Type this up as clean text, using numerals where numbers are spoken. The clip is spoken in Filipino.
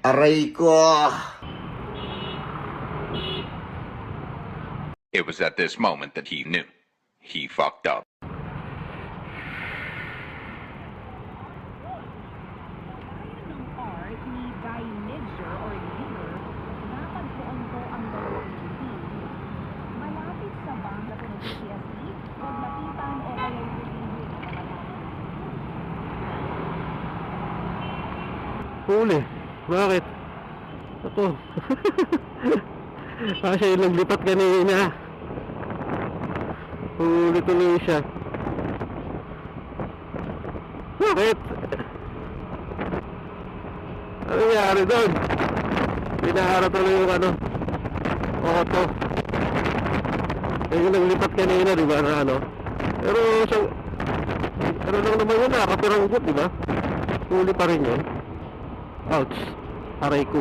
Aray ko! It was at this moment that he knew. He fucked up. Huli. Bakit? Ito. Kasi yung naglipat kanina. Huli tuloy siya. Bakit? Ano nangyari doon? Pinahara tuloy yung ano, auto. Yung naglipat kanina, diba, na ano. Pero siya, ano lang naman yun, nakapiranggot, diba? Huli pa rin yun. Ouch. Aray ko.